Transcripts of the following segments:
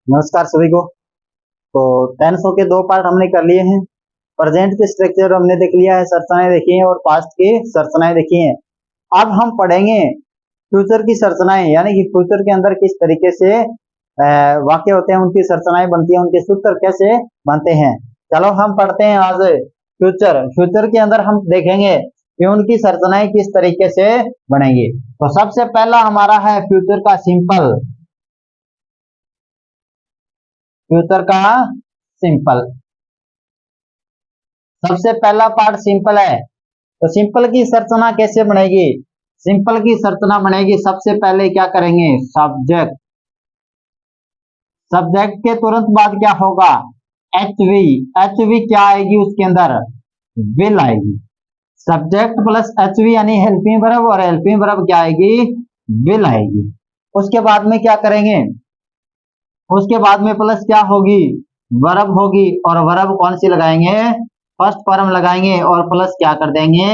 नमस्कार सभी को। तो टेंसों के दो पार्ट हमने कर लिए हैं। प्रेजेंट के स्ट्रक्चर हमने देख लिया है, संरचनाएं देखी हैं और पास्ट की संरचनाएं देखी हैं। अब हम पढ़ेंगे फ्यूचर की संरचनाएं, यानी कि फ्यूचर के अंदर किस तरीके से वाक्य होते हैं, उनकी संरचनाएं बनती हैं, उनके सूत्र कैसे बनते हैं। चलो हम पढ़ते हैं आज फ्यूचर। फ्यूचर के अंदर हम देखेंगे कि उनकी संरचनाएं किस तरीके से बनेंगी। तो सबसे पहला हमारा है फ्यूचर का सिंपल। फ्यूचर का सिंपल सबसे पहला पार्ट सिंपल है। तो सिंपल की संरचना कैसे बनेगी? सिंपल की संरचना बनेगी, सबसे पहले क्या करेंगे, सब्जेक्ट। सब्जेक्ट के तुरंत बाद क्या होगा, एचवी। एचवी क्या आएगी उसके अंदर, विल आएगी। सब्जेक्ट प्लस एचवी यानी हेल्पिंग वर्ब, और हेल्पिंग वर्ब क्या आएगी, विल आएगी। उसके बाद में क्या करेंगे, उसके बाद में प्लस क्या होगी, वर्ब होगी, और वर्ब कौन सी लगाएंगे, फर्स्ट फॉर्म लगाएंगे, और प्लस क्या कर देंगे,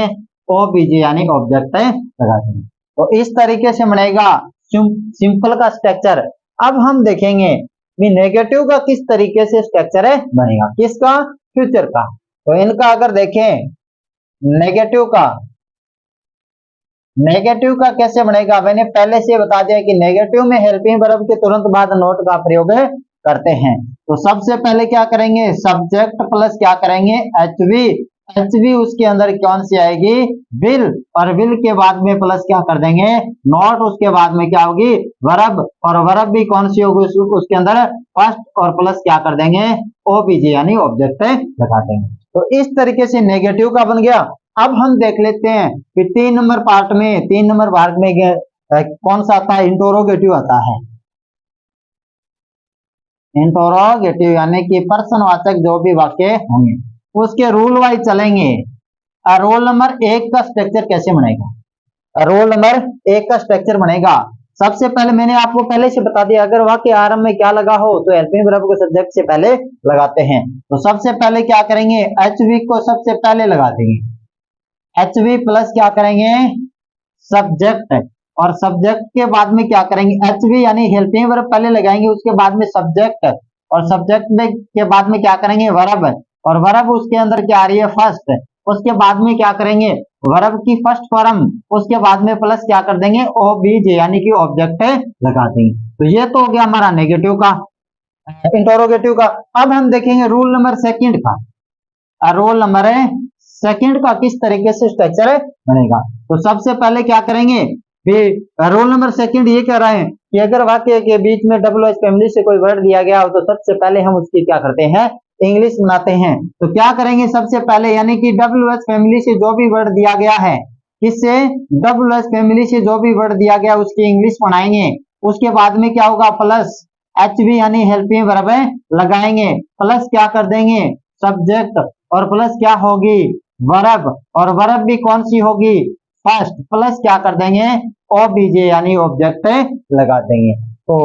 ओबीजे यानी ऑब्जेक्ट लगा देंगे। तो इस तरीके से बनेगा सिंपल का स्ट्रक्चर। अब हम देखेंगे कि नेगेटिव का किस तरीके से स्ट्रक्चर है बनेगा, किसका, फ्यूचर का। तो इनका अगर देखें नेगेटिव का, नेगेटिव का कैसे बनेगा, मैंने पहले से बता दिया कि नेगेटिव में हेल्पिंग वर्ब के तुरंत बाद नोट का प्रयोग करते हैं। तो सबसे पहले क्या करेंगे, सब्जेक्ट प्लस क्या करेंगे, एचवी। एचवी उसके अंदर कौन सी आएगी, विल, और विल के बाद में प्लस क्या कर देंगे, नॉट। उसके बाद में क्या होगी, वर्ब, और वर्ब भी कौन सी होगी उसके अंदर, फर्स्ट, और प्लस क्या कर देंगे, ओबीजे यानी ऑब्जेक्ट लगा देंगे। तो इस तरीके से नेगेटिव का बन गया। अब हम देख लेते हैं कि 3 नंबर पार्ट में, 3 नंबर पार्ट में कौन सा आता है, इंटरोगेटिव आता है। इंटरोगेटिव यानी कि प्रश्नवाचक जो भी वाक्य होंगे उसके रूल वाइज चलेंगे। रोल नंबर 1 का स्ट्रक्चर कैसे बनेगा, रोल नंबर 1 का स्ट्रक्चर बनेगा। सबसे पहले मैंने आपको पहले से बता दिया, अगर वाक्य आरंभ में क्या लगा हो तो हेल्पिंग वर्ब को सब्जेक्ट से पहले लगाते हैं। तो सबसे पहले क्या करेंगे, एचवी को सबसे पहले लगा देंगे। एचवी प्लस क्या करेंगे, सब्जेक्ट, और सब्जेक्ट के बाद में क्या करेंगे, एचवी यानी हेल्पिंग वर्ब पहले लगाएंगे, उसके बाद में सब्जेक्ट, और सब्जेक्ट में के बाद में क्या करेंगे, वर्ब, और वर्ब उसके अंदर क्या आ रही है, फर्स्ट। उसके बाद में क्या करेंगे, वर्ब की फर्स्ट फॉर्म, उसके बाद में प्लस क्या कर देंगे, ओबीजे यानी कि ऑब्जेक्ट लगा देंगे। तो ये तो हो गया हमारा नेगेटिव का, इंटरोगेटिव का। अब हम देखेंगे रूल नंबर सेकंड का। रोल नंबर है सेकंड का किस तरीके से स्ट्रक्चर बनेगा। तो सबसे पहले क्या करेंगे, रोल नंबर सेकंड ये कह रहे हैं कि अगर वाक्य के बीच में WH फैमिली से कोई वर्ड दिया गया हो तो सबसे पहले हम उसकी क्या करते हैं, इंग्लिश बनाते हैं। तो क्या करेंगे सबसे पहले, यानी कि WH फैमिली से जो भी वर्ड दिया गया है, किससे, WH फैमिली से जो भी वर्ड दिया गया उसकी इंग्लिश बनाएंगे। उसके बाद में क्या होगा, प्लस एचवी यानी हेल्पिंग वर्ब लगाएंगे, प्लस क्या कर देंगे, सब्जेक्ट, और प्लस क्या होगी, वर्ब, और वर्ब भी कौन सी होगी, फर्स्ट, प्लस क्या कर देंगे, ओबीजे यानी ऑब्जेक्ट लगा देंगे। तो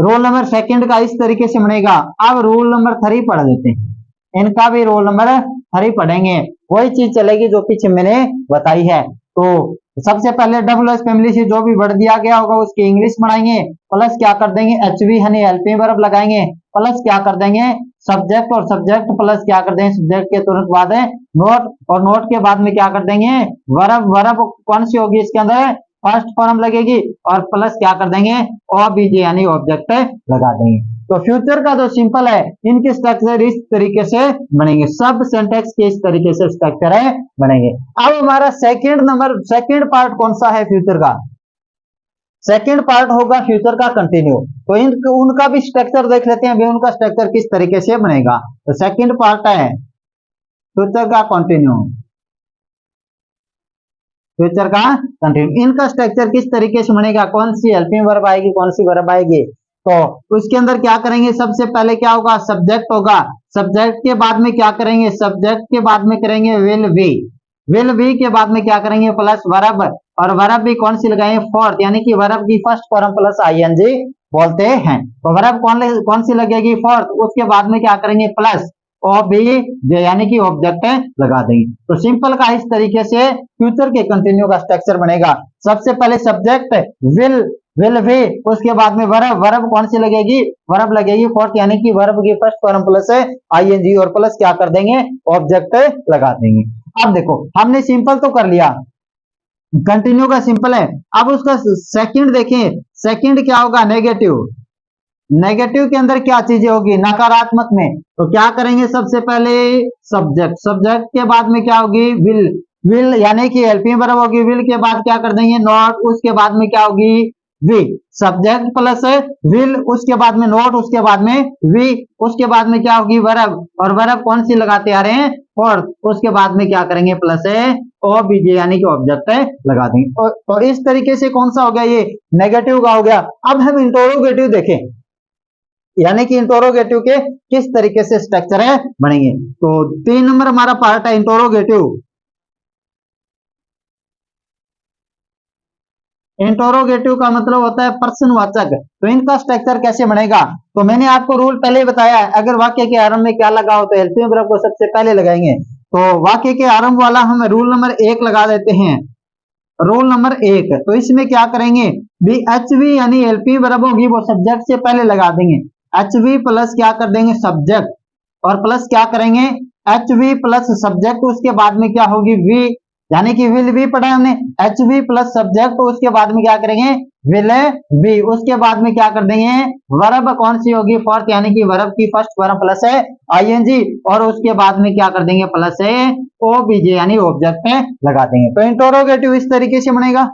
रोल नंबर सेकंड का इस तरीके से बनेगा। अब रोल नंबर 3 पढ़ लेते हैं, इनका भी रोल नंबर 3 पढ़ेंगे, वही चीज चलेगी जो पीछे मैंने बताई है। तो सबसे पहले WH फैमिली से जो भी वर्ड दिया गया होगा उसकी इंग्लिश बनाएंगे, प्लस क्या कर देंगे, एचवी यानी हेल्पिंग वर्ब लगाएंगे, प्लस क्या कर देंगे, सब्जेक्ट, और सब्जेक्ट प्लस क्या कर देंगे, सब्जेक्ट के तुरंत बाद है नोट, और नोट के बाद में क्या कर देंगे, वर्ब। वर्ब कौन सी होगी इसके अंदर, फर्स्ट फॉर्म लगेगी, और प्लस क्या कर देंगे, ओबीजे यानी ऑब्जेक्ट लगा देंगे। तो फ्यूचर का जो सिंपल है, इनके स्ट्रक्चर इस तरीके से बनेंगे, सब सिंटैक्स के इस तरीके से स्ट्रक्चर है बनेंगे। अब हमारा सेकंड पार्ट कौन सा है फ्यूचर का, सेकंड पार्ट होगा फ्यूचर का कंटिन्यू। तो उनका भी स्ट्रक्चर देख लेते हैं, उनका स्ट्रक्चर किस तरीके से बनेगा। तो सेकंड पार्ट है फ्यूचर का कंटिन्यू, फ्यूचर का कंटिन्यू। इनका स्ट्रक्चर किस तरीके से बनेगा, कौन सी हेल्पिंग वर्ब आएगी, कौन सी वर्ब आएगी। तो उसके अंदर क्या करेंगे, सबसे पहले क्या होगा, सब्जेक्ट होगा, सब्जेक्ट के बाद में क्या करेंगे, सब्जेक्ट के बाद में करेंगे विल बी, विल बी के बाद में क्या करेंगे, प्लस वर्ब, और वर्ब भी कौन सी लगाएंगे, फोर्थ, यानी कि वर्ब की फर्स्ट फॉर्म प्लस आईएनजी बोलते हैं। तो वर्ब कौन सी लगेगी, फोर्थ। उसके बाद में क्या करेंगे, प्लस ओबीजे यानी कि ऑब्जेक्ट लगा देंगे। तो सिंपल का इस तरीके से फ्यूचर के कंटिन्यू का स्ट्रक्चर बनेगा। सबसे पहले सब्जेक्ट विल विल भी, उसके बाद में वर्ब, वर्ब कौन सी लगेगी, वर्ब लगेगी फोर्थ, यानी कि वर्ब की फर्स्ट फॉर्म प्लस है आईएनजी और प्लस क्या कर देंगे, ऑब्जेक्ट लगा देंगे। अब देखो हमने सिंपल तो कर लिया, कंटिन्यू का सिंपल है। अब उसका सेकंड देखें, सेकंड क्या होगा, नेगेटिव। नेगेटिव के अंदर क्या चीजें होगी, नकारात्मक में, तो क्या करेंगे, सबसे पहले सब्जेक्ट, सब्जेक्ट के बाद में क्या होगी, विल, विल यानी कि हेल्पिंग वर्ब होगी, विल के बाद क्या कर देंगे, नॉट, उसके बाद में क्या होगी, वी, सब्जेक्ट प्लस विल, उसके बाद में नॉट, उसके बाद में वी, उसके बाद में क्या होगी, वर्ब, और वर्ब कौन सी लगाते आ रहे हैं, फोर्थ, उसके बाद में क्या करेंगे, प्लस ओबीजे यानी कि ऑब्जेक्ट लगा देंगे। तो इस तरीके से कौन सा हो गया, ये नेगेटिव का हो गया। अब हम इंटरोगेटिव देखें, यानी कि इंटरोगेटिव के किस तरीके से स्ट्रक्चर है बनेंगे। तो 3 नंबर हमारा पार्ट है इंटरोगेटिव। इंटरोगेटिव का मतलब होता है प्रश्नवाचक, तो इनका स्ट्रक्चर कैसे बनेगा, तो मैंने आपको रूल पहले ही बताया है, अगर वाक्य के आरंभ में क्या लगा हो तो हेल्पिंग वर्ब को सबसे पहले लगाएंगे। तो वाक्य के आरंभ वाला हम रूल नंबर 1 लगा देते हैं, रूल नंबर 1। तो इसमें क्या करेंगे, बी एच वी यानी हेल्पिंग वर्ब होगी वो सब्जेक्ट से पहले लगा देंगे, एच वी प्लस क्या कर देंगे, सब्जेक्ट, और प्लस क्या करेंगे, एच वी प्लस सब्जेक्ट, उसके बाद में क्या होगी, वी, यानी कि विल भी पढ़ा हमने, एच वी प्लस सब्जेक्ट, तो उसके बाद में क्या करेंगे, विल बी, उसके बाद में क्या कर देंगे, वर्ब कौन सी होगी, फोर्थ, यानी कि वर्ब की फर्स्ट फॉर्म प्लस है आईएनजी, और उसके बाद में क्या कर देंगे, प्लस है ओबीजे यानी ऑब्जेक्ट लगा देंगे। तो इंटरोगेटिव इस तरीके से बनेगा।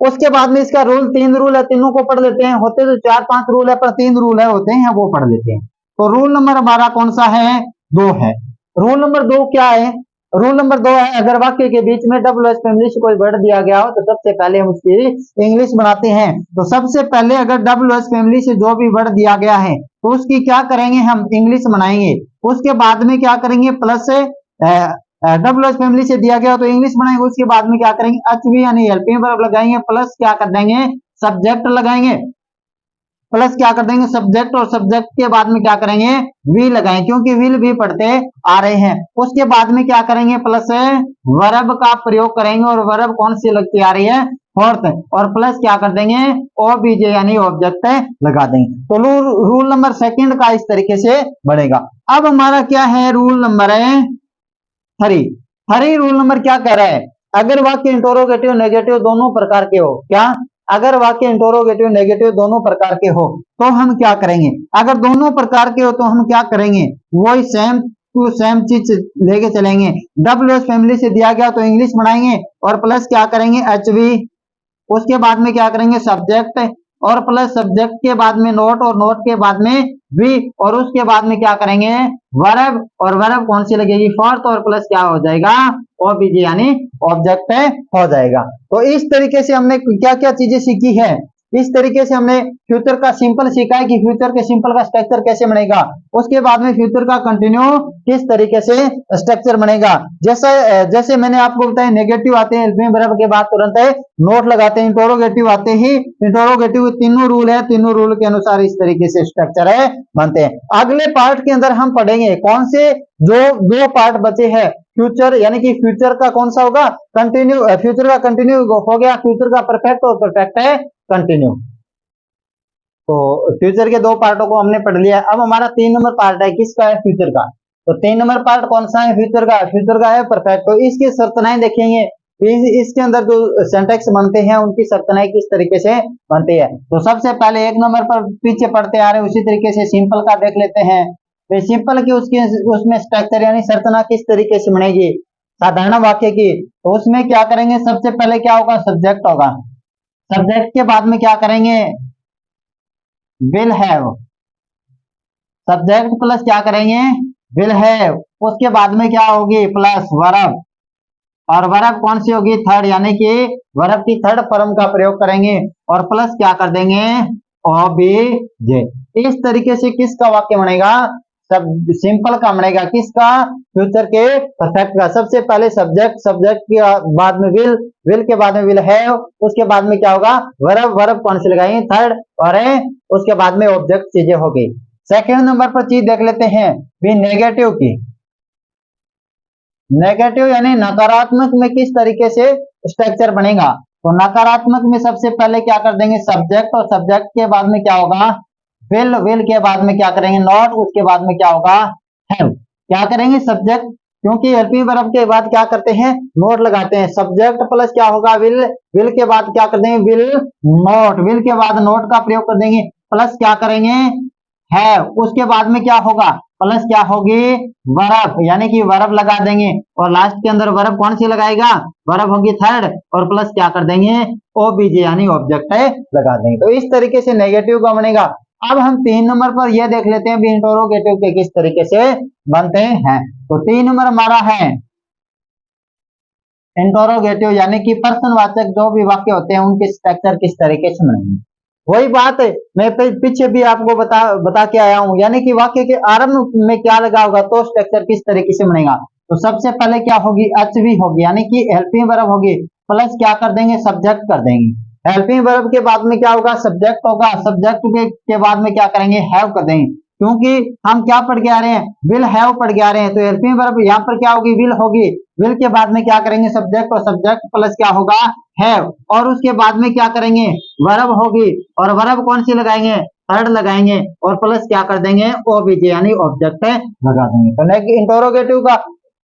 उसके बाद में इसका रूल, 3 रूल है, तीनों को पढ़ लेते हैं, होते तो 4-5 रूल है पर 3 रूल है होते हैं, वो पढ़ लेते हैं। तो रूल नंबर हमारा कौन सा है, 2 है। रूल नंबर 2 क्या है, रूल नंबर 2 है, अगर वाक्य के बीच में डब्ल्यूएच फैमिली से कोई वर्ड दिया गया हो तो सबसे पहले हम उसकी इंग्लिश बनाते हैं। तो सबसे पहले अगर डब्ल्यूएच फैमिली से जो भी वर्ड दिया गया है तो उसकी क्या करेंगे, हम इंग्लिश बनाएंगे। उसके बाद में क्या करेंगे, प्लस डब्ल्यूएच फैमिली से दिया गया तो इंग्लिश बनाएंगे। उसके बाद में क्या करेंगे, एचवी यानी हेल्पिंग वर्ब लगाएंगे, प्लस क्या कर देंगे, सब्जेक्ट लगाएंगे, प्लस क्या कर देंगे, सब्जेक्ट, और सब्जेक्ट के बाद में क्या करेंगे, वी लगाएंगे, क्योंकि विल भी पढ़ते आ रहे हैं। उसके बाद में क्या करेंगे, प्लस वर्ब का प्रयोग करेंगे, और वर्ब कौन सी लगती आ रही है, फोर्थ, और प्लस क्या कर देंगे, ओबीजे यानी ऑब्जेक्ट लगा देंगे। तो रूल नंबर 2 का इस तरीके से बनेगा। अब हमारा क्या है, रूल नंबर 3 रूल नंबर क्या कह रहा है, अगर वाक्य इंटरोगेटिव नेगेटिव दोनों प्रकार के हो, क्या, अगर वाक्य इंटरोगेटिव नेगेटिव दोनों प्रकार के हो तो हम क्या करेंगे, अगर दोनों प्रकार के हो तो हम क्या करेंगे, वही सेम टू सेम चीज लेके चलेंगे। डब्ल्यूएच फैमिली से दिया गया तो इंग्लिश बनाएंगे, और प्लस क्या करेंगे, एचवी, उसके बाद में क्या करेंगे, सब्जेक्ट, और प्लस सब्जेक्ट के बाद में नोट, और नोट के बाद में वी, और उसके बाद में क्या करेंगे, वर्ब, और वर्ब कौन सी लगेगी, फोर्थ, और प्लस क्या हो जाएगा, ओबीजे यानी ऑब्जेक्ट हो जाएगा। तो इस तरीके से हमने क्या क्या चीजें सीखी है, इस तरीके से हमने फ्यूचर का सिंपल सीखा है कि फ्यूचर के सिंपल का स्ट्रक्चर कैसे बनेगा। उसके बाद में फ्यूचर का कंटिन्यू किस तरीके से स्ट्रक्चर बनेगा। जैसे मैंने आपको बताया, नेगेटिव आते हैं हेल्पिंग वर्ब के बाद तुरंत है नोट लगाते हैं, इंटरोगेटिव आते ही इंटरोगेटिव, तीनों रूल है, तीनों रूल के अनुसार इस तरीके से स्ट्रक्चर है बनते हैं। अगले पार्ट के अंदर हम पढ़ेंगे कौन से, जो 2 पार्ट बचे हैं, फ्यूचर यानी कि फ्यूचर का कौन सा होगा, कंटिन्यू, फ्यूचर का कंटिन्यू हो गया, फ्यूचर का परफेक्ट, और परफेक्ट है कंटिन्यू। तो फ्यूचर के 2 पार्टों को हमने पढ़ लिया। अब हमारा 3 नंबर पार्ट है, किसका है, फ्यूचर का। तो 3 नंबर पार्ट कौन सा है, फ्यूचर का, फ्यूचर का है परफेक्ट। तो इसकी संरचनाएं देखेंगे, इसके अंदर जो सिंटैक्स बनते हैं उनकी संरचनाएं किस तरीके से बनती है। तो सबसे पहले 1 नंबर पर पीछे पढ़ते आ रहे हैं, उसी तरीके से सिंपल का देख लेते हैं। तो सिंपल की उसकी उसमें स्ट्रक्चर यानी संरचना किस तरीके से बनेगी, साधारण वाक्य की। तो उसमें क्या करेंगे, सबसे पहले क्या होगा, सब्जेक्ट होगा, सब्जेक्ट के बाद में क्या करेंगे, विल हैव, सब्जेक्ट प्लस क्या करेंगे, विल हैव, उसके बाद में क्या होगी, प्लस वर्ब, और वर्ब कौन सी होगी, थर्ड, यानी कि वर्ब की थर्ड फॉर्म का प्रयोग करेंगे, और प्लस क्या कर देंगे, ओबीजे। इस तरीके से किसका वाक्य बनेगा, सब सिंपल का बनेगा, किसका, फ्यूचर के परफेक्ट का। सबसे पहले सब्जेक्ट, सब्जेक्ट के बाद में विल, विल के बाद में विल हैव, उसके बाद में क्या होगा, वर्ब, वर्ब कौन सी लगाएंगे, थर्ड, और उसके बाद में ऑब्जेक्ट चीजें हो गई। सेकेंड नंबर पर चीज देख लेते हैं भी नेगेटिव की। नेगेटिव यानी नकारात्मक में किस तरीके से स्ट्रक्चर बनेगा। तो नकारात्मक में सबसे पहले क्या कर देंगे सब्जेक्ट, और सब्जेक्ट के बाद में क्या होगा विल, विल के बाद में क्या करेंगे नॉट, उसके बाद में क्या होगा हैव। क्या करेंगे सब्जेक्ट, क्योंकि हेल्पिंग वर्ब के बाद क्या करते हैं नोट लगाते हैं, सब्जेक्ट प्लस क्या होगा विल, विल के बाद क्या कर देंगे विल नॉट, विल के बाद नोट का प्रयोग कर देंगे, प्लस क्या करेंगे है, उसके बाद में क्या होगा प्लस क्या होगी वर्ब, यानी कि वर्ब लगा देंगे, और लास्ट के अंदर वर्ब कौन सी लगाएगा वर्ब होगी थर्ड, और प्लस क्या कर देंगे ओबीजे यानी ऑब्जेक्ट लगा देंगे। तो इस तरीके से नेगेटिव का बनेगा। अब हम 3 नंबर पर यह देख लेते हैं भी इंटरोगेटिव के किस तरीके से बनते हैं। तो 3 नंबर हमारा है इंटरोगेटिव, यानी कि प्रश्नवाचक जो भी वाक्य होते हैं उनके स्ट्रक्चर किस तरीके से बनेंगे। वही बात है मैं पीछे भी आपको बता के आया हूं, यानी कि वाक्य के आरंभ में क्या लगा होगा तो स्ट्रक्चर किस तरीके से बनेगा। तो सबसे पहले क्या होगी एचवी होगी, यानी कि हेल्पिंग वर्ब होगी, प्लस क्या कर देंगे सब्जेक्ट कर देंगे, हेल्पिंग वर्ब के बाद में क्या होगा सब्जेक्ट होगा, सब्जेक्ट के बाद में क्या करेंगे हैव कर देंगे, क्योंकि हम क्या पढ़ के आ रहे हैं विल हैव पढ़ के आ रहे हैं, तो हेल्पिंग वर्ब यहाँ पर क्या होगी विल होगी, विल के बाद में क्या करेंगे सब्जेक्ट, और सब्जेक्ट प्लस क्या होगा हैव, और उसके बाद में क्या करेंगे वर्ब होगी, और वर्ब कौन सी लगाएंगे थर्ड लगाएंगे, और प्लस क्या कर देंगे ओबीजे यानी ऑब्जेक्ट लगा देंगे। तो इंटरोगेटिव का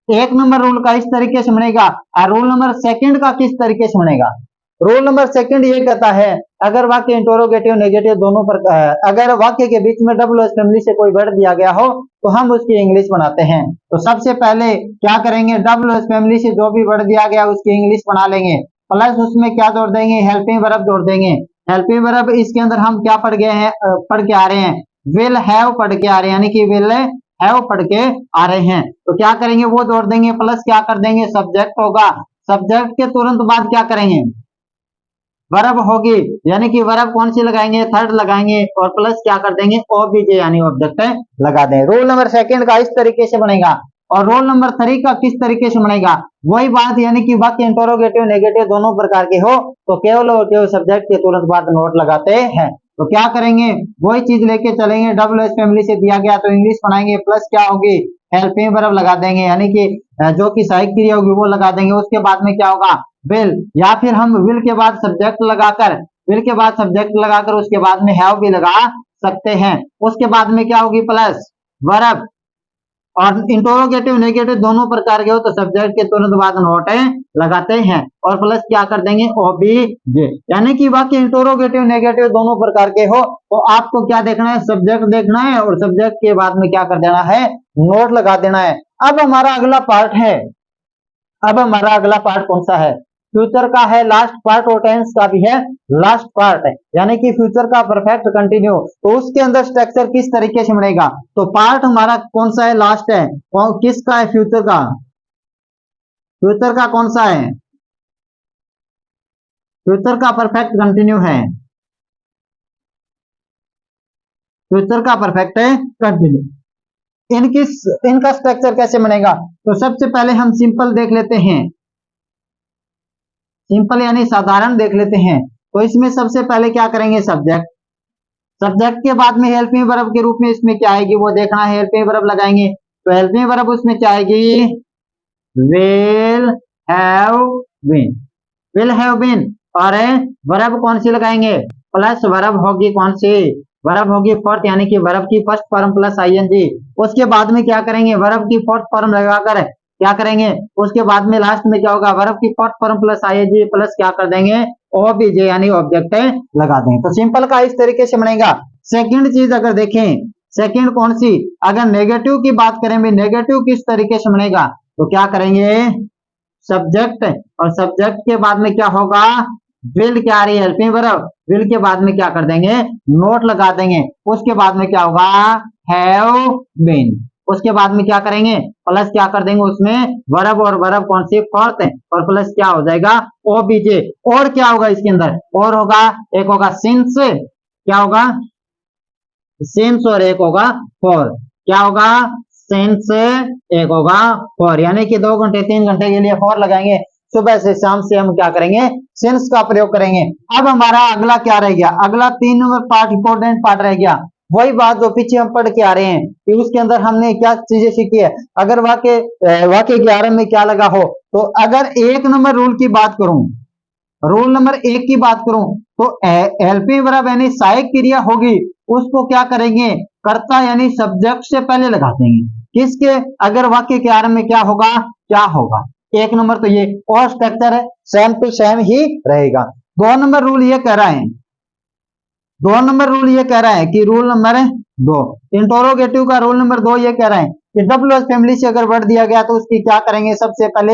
1 नंबर रूल का इस तरीके से बनेगा, और रूल नंबर सेकंड का किस तरीके से बनेगा। रूल नंबर सेकंड ये कहता है अगर वाक्य इंटरोगेटिव नेगेटिव दोनों पर अगर वाक्य के बीच में डबल फैमिली से कोई वर्ड दिया गया हो तो हम उसकी इंग्लिश बनाते हैं। तो सबसे पहले क्या करेंगे डबल फैमिली से जो भी वर्ड दिया गया उसकी इंग्लिश बना लेंगे, प्लस उसमें क्या जोड़ देंगे हेल्पिंग वर्ब जोड़ देंगे। हेल्पिंग वर्ब इसके अंदर हम क्या पढ़ गए हैं पढ़ के आ रहे हैं विल हैव पढ़ के आ रहे हैं, यानी कि विल हैव पढ़ के आ रहे हैं, तो क्या करेंगे वो जोड़ देंगे, प्लस क्या कर देंगे सब्जेक्ट होगा, सब्जेक्ट के तुरंत बाद क्या करेंगे वर्ब होगी, यानी कि वर्ब कौन सी लगाएंगे थर्ड लगाएंगे, और प्लस क्या कर देंगे ओबीजे यानी ऑब्जेक्ट लगा देंगे। रूल नंबर सेकंड का इस तरीके से बनेगा, और रोल नंबर 3 का किस तरीके से बनेगा वही बात, यानी कि वाक्य इंटरोगेटिव नेगेटिव दोनों प्रकार के हो तो केवल और केवल सब्जेक्ट के तुरंत बाद नोट लगाते हैं। तो क्या करेंगे वही चीज लेके चलेंगे, डबल एस फैमिली से दिया गया तो इंग्लिश बनाएंगे, प्लस क्या होगी हेल्पिंग वर्ब लगा देंगे, यानी कि जो कि सहायक क्रिया होगी वो लगा देंगे, उसके बाद में क्या होगा विल, या फिर हम विल के बाद सब्जेक्ट लगाकर विल के बाद सब्जेक्ट लगाकर उसके बाद में हैव भी लगा सकते हैं, उसके बाद में क्या होगी प्लस वर्ब, और इंटरोगेटिव नेगेटिव दोनों प्रकार के हो तो सब्जेक्ट के तुरंत बाद नोट लगाते हैं, और प्लस क्या कर देंगे ओबीजे, यानी कि वाक्य इंटरोगेटिव नेगेटिव दोनों प्रकार के हो तो आपको क्या देखना है सब्जेक्ट देखना है, और सब्जेक्ट के बाद में क्या कर देना है नोट लगा देना है। अब हमारा अगला पार्ट है, अब हमारा अगला पार्ट कौन सा है फ्यूचर का है, लास्ट पार्ट और टेंस का भी है लास्ट पार्ट है, यानी कि फ्यूचर का परफेक्ट कंटिन्यू, तो उसके अंदर स्ट्रक्चर किस तरीके से बनेगा। तो पार्ट हमारा कौन सा है लास्ट है, किसका है फ्यूचर का, फ्यूचर का कौन सा है फ्यूचर का परफेक्ट कंटिन्यू है, फ्यूचर का परफेक्ट है कंटिन्यू। इनका स्ट्रक्चर कैसे बनेगा, तो सबसे पहले हम सिंपल देख लेते हैं, सिंपल यानी साधारण देख लेते हैं। तो इसमें सबसे पहले क्या करेंगे सब्जेक्ट, सब्जेक्ट के बाद में हेल्पिंग वर्ब के रूप में इसमें क्या आएगी वो देखना है, हेल्पिंग वर्ब लगाएंगे तो हेल्पिंग वर्ब उसमें क्या आएगी will have been, will have been, और वर्ब कौन सी लगाएंगे प्लस वर्ब होगी कौन सी वर्ब होगी फोर्थ, यानी कि वर्ब की फर्स्ट फॉर्म प्लस आईएनजी, उसके बाद में क्या करेंगे वर्ब की फोर्थ फॉर्म लगाकर क्या करेंगे उसके बाद में लास्ट में क्या होगा वर्ब की fourth form plus ING plus क्या कर देंगे ओबीजे यानी ऑब्जेक्ट लगा देंगे। तो सिंपल का इस तरीके से बनेगा। सेकंड चीज अगर देखें, सेकंड कौन सी, अगर नेगेटिव की बात करें भी नेगेटिव किस तरीके से बनेगा तो क्या करेंगे सब्जेक्ट, और सब्जेक्ट के बाद में क्या होगा विल क्या आ रही है हेल्पिंग वर्ब, विल के बाद में क्या कर देंगे नोट लगा देंगे, उसके बाद में क्या होगा हैव बीन, उसके बाद में क्या करेंगे प्लस क्या कर देंगे उसमें वर्ब, और वर्ब कौन सी फोर्थ है, और प्लस क्या हो जाएगा ओबीजे, और क्या होगा इसके अंदर और होगा एक होगा सिंस, क्या होगा सिंस, और एक होगा फॉर, क्या होगा सिंस एक होगा फॉर, यानी कि 2 घंटे 3 घंटे के लिए फॉर लगाएंगे, सुबह से शाम से हम क्या करेंगे सिंस का प्रयोग करेंगे। अब हमारा अगला क्या रह गया, अगला 3 नंबर पार्ट इंपोर्टेंट पार्ट रह गया, वही बात जो पीछे हम पढ़ के आ रहे हैं कि उसके अंदर हमने क्या चीजें सीखी है। अगर वाक्य के आरंभ में क्या लगा हो, तो अगर 1 नंबर रूल की बात करूं, रूल नंबर 1 की बात करूं तो हेल्पिंग वर्ब यानी सहायक क्रिया होगी, उसको क्या करेंगे, कर्ता यानी सब्जेक्ट से पहले लगा देंगे। किसके, अगर वाक्य के आरंभ में क्या होगा। 1 नंबर तो ये, और स्ट्रक्चर सेम टू सेम ही रहेगा। 2 नंबर रूल ये कह रहा है, 2 नंबर रूल ये कह रहा है कि रूल नंबर 2 इंटरोगेटिव का रूल नंबर 2 ये कह रहा है कि WH फैमिली से अगर वर्ड दिया गया तो उसकी क्या करेंगे, सबसे पहले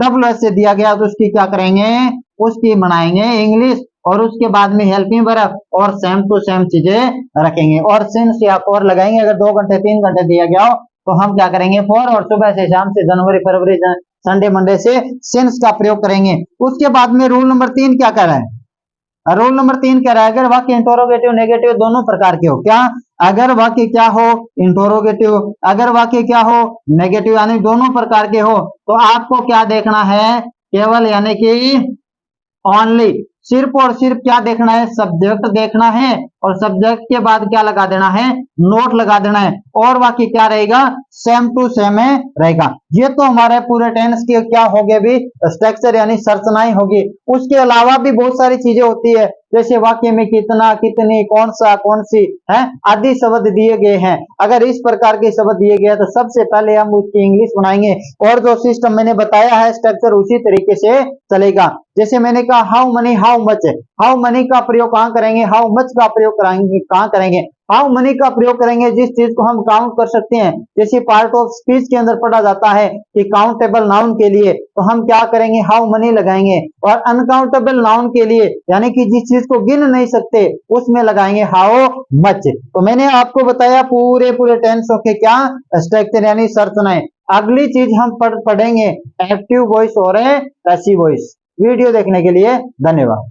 WH से दिया गया तो उसकी क्या करेंगे, उसकी बनाएंगे इंग्लिश, और उसके बाद में हेल्पिंग वर्ब और सेम टू सेम चीजें रखेंगे, और सिंस या फॉर लगाएंगे। अगर 2 घंटे 3 घंटे दिया गया हो तो हम क्या करेंगे, फॉर, और सुबह से शाम से, जनवरी फरवरी संडे मंडे से सिंस का प्रयोग करेंगे। उसके बाद में रूल नंबर 3 क्या कर रहा है, रूल नंबर 3 कह रहा है अगर वाक्य इंटरोगेटिव नेगेटिव दोनों प्रकार के हो, क्या, अगर वाक्य क्या हो इंटरोगेटिव, अगर वाक्य क्या हो नेगेटिव, यानी दोनों प्रकार के हो, तो आपको क्या देखना है, केवल यानी कि ओनली, सिर्फ और सिर्फ क्या देखना है, सब्जेक्ट देखना है, और सब्जेक्ट के बाद क्या लगा देना है, नोट लगा देना है, और बाकी क्या रहेगा, सेम टू सेम रहेगा। ये तो हमारे पूरे टेंस की क्या हो गए भी, स्ट्रक्चर यानी संरचनाएं होगी। उसके अलावा भी बहुत सारी चीजें होती है, जैसे वाक्य में कितना, कितनी, कौन सा, कौन सी है आदि शब्द दिए गए हैं। अगर इस प्रकार के शब्द दिए गए तो सबसे पहले हम उसकी इंग्लिश बनाएंगे, और जो सिस्टम मैंने बताया है स्ट्रक्चर उसी तरीके से चलेगा। जैसे मैंने कहा how many, how much, how many का प्रयोग कहां करेंगे, हाउ मच का प्रयोग करेंगे कहां करेंगे, हाउ मनी का प्रयोग करेंगे जिस चीज को हम काउंट कर सकते हैं। जैसे पार्ट ऑफ स्पीच के अंदर पढ़ा जाता है कि काउंटेबल नाउन के लिए तो हम क्या करेंगे, हाउ मनी लगाएंगे, और अनकाउंटेबल नाउन के लिए यानी कि जिस चीज को गिन नहीं सकते उसमें लगाएंगे हाउ मच। तो मैंने आपको बताया पूरे टेंसों के क्या स्ट्रक्चर यानी संरचनाएं। अगली चीज हम पढ़ेंगे एक्टिव वॉइस और पैसिव वॉइस। वीडियो देखने के लिए धन्यवाद।